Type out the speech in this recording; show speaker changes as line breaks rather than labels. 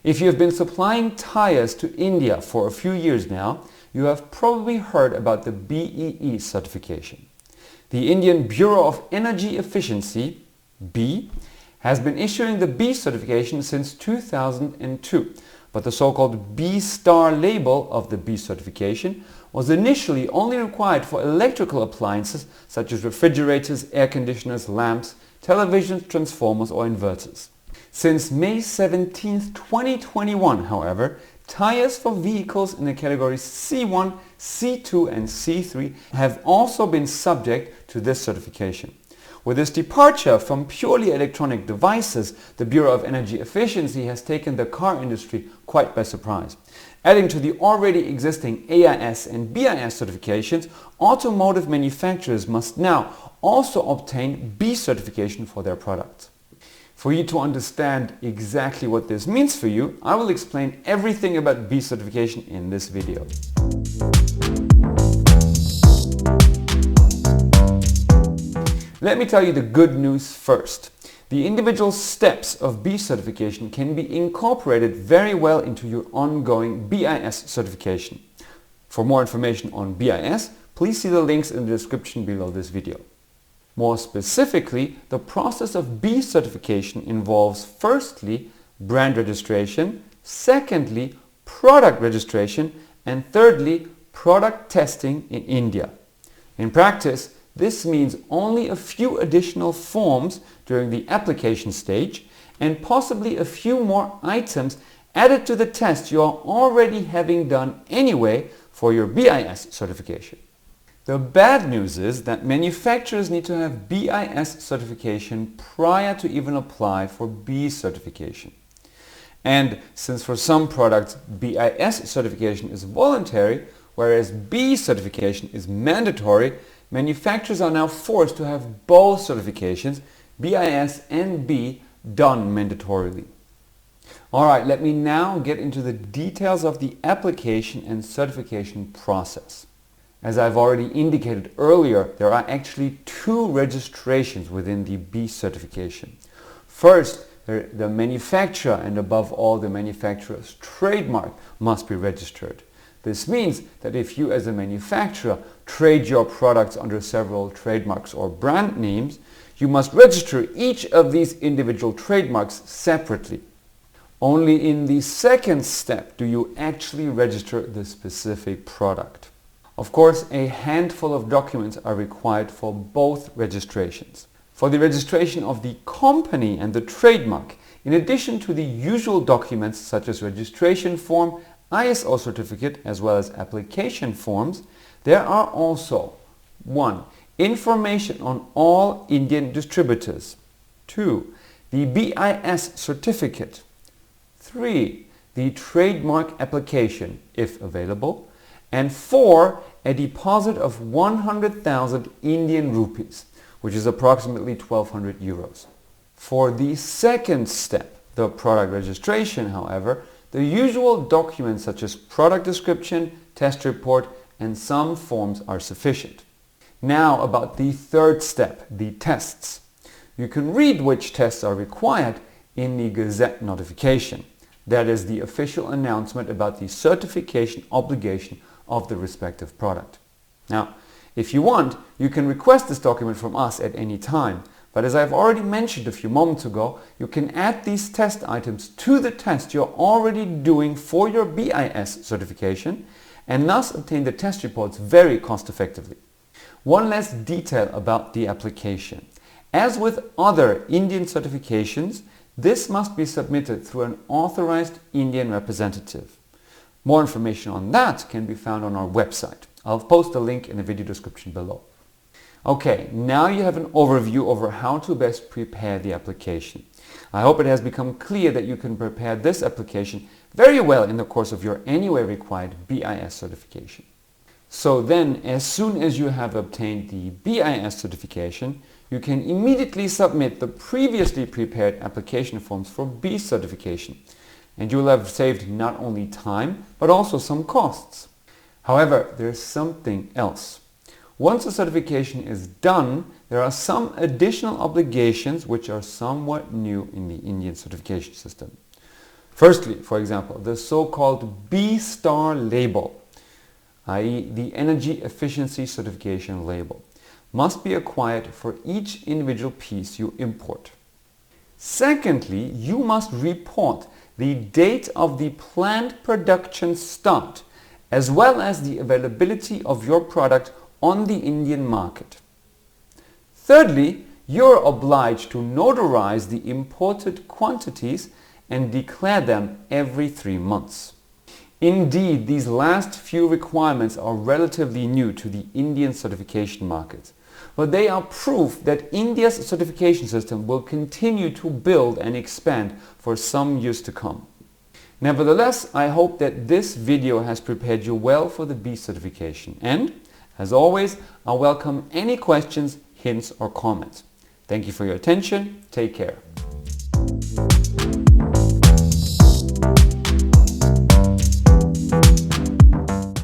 If you have been supplying tires to India for a few years now, you have probably heard about the BEE certification. The Indian Bureau of Energy Efficiency, BEE, has been issuing the BEE certification since 2002, but the so-called B Star label of the BEE certification was initially only required for electrical appliances such as refrigerators, air conditioners, lamps, televisions, transformers or inverters. Since May 17, 2021, however, tires for vehicles in the categories C1, C2 and C3 have also been subject to this certification. With this departure from purely electronic devices, the Bureau of Energy Efficiency has taken the car industry quite by surprise. Adding to the already existing AIS and BIS certifications, automotive manufacturers must now also obtain BEE certification for their products. For you to understand exactly what this means for you, I will explain everything about BEE certification in this video. Let me tell you the good news first. The individual steps of BEE certification can be incorporated very well into your ongoing BIS certification. For more information on BIS, please see the links in the description below this video. More specifically, the process of BEE certification involves firstly brand registration, secondly product registration, and thirdly product testing in India. In practice, this means only a few additional forms during the application stage and possibly a few more items added to the test you are already having done anyway for your BIS certification. The bad news is that manufacturers need to have BIS certification prior to even apply for BEE certification. And since for some products BIS certification is voluntary, whereas BEE certification is mandatory, manufacturers are now forced to have both certifications, BIS and BEE, done mandatorily. Alright, let me now get into the details of the application and certification process. As I've already indicated earlier, there are actually two registrations within the BEE certification. First, the manufacturer and above all the manufacturer's trademark must be registered. This means that if you as a manufacturer trade your products under several trademarks or brand names, you must register each of these individual trademarks separately. Only in the second step do you actually register the specific product. Of course, a handful of documents are required for both registrations. For the registration of the company and the trademark, in addition to the usual documents such as registration form, ISO certificate as well as application forms, there are also 1. Information on all Indian distributors, 2. The BIS certificate, 3. The trademark application if available, and 4. A deposit of 100,000 Indian rupees, which is approximately 1,200 euros. For the second step, the product registration, however, the usual documents such as product description, test report, and some forms are sufficient. Now about the third step, the tests. You can read which tests are required in the Gazette notification. That is the official announcement about the certification obligation of the respective product. Now, if you want, you can request this document from us at any time. But as I've already mentioned a few moments ago, you can add these test items to the test you're already doing for your BIS certification and thus obtain the test reports very cost effectively. One last detail about the application. As with other Indian certifications, this must be submitted through an authorized Indian representative. More information on that can be found on our website. I'll post a link in the video description below. Okay, now you have an overview over how to best prepare the application. I hope it has become clear that you can prepare this application very well in the course of your anyway required BIS certification. So then, as soon as you have obtained the BIS certification, you can immediately submit the previously prepared application forms for BEE certification, and you will have saved not only time, but also some costs. However, there's something else. Once the certification is done, there are some additional obligations which are somewhat new in the Indian certification system. Firstly, for example, the so-called B Star label, i.e. the Energy Efficiency Certification label, must be acquired for each individual piece you import. Secondly, you must report the date of the planned production start as well as the availability of your product on the Indian market. Thirdly, you're obliged to notarize the imported quantities and declare them every 3 months. Indeed, these last few requirements are relatively new to the Indian certification market, but they are proof that India's certification system will continue to build and expand for some years to come. Nevertheless, I hope that this video has prepared you well for the B certification, and as always, I welcome any questions, hints or comments. Thank you for your attention. Take care.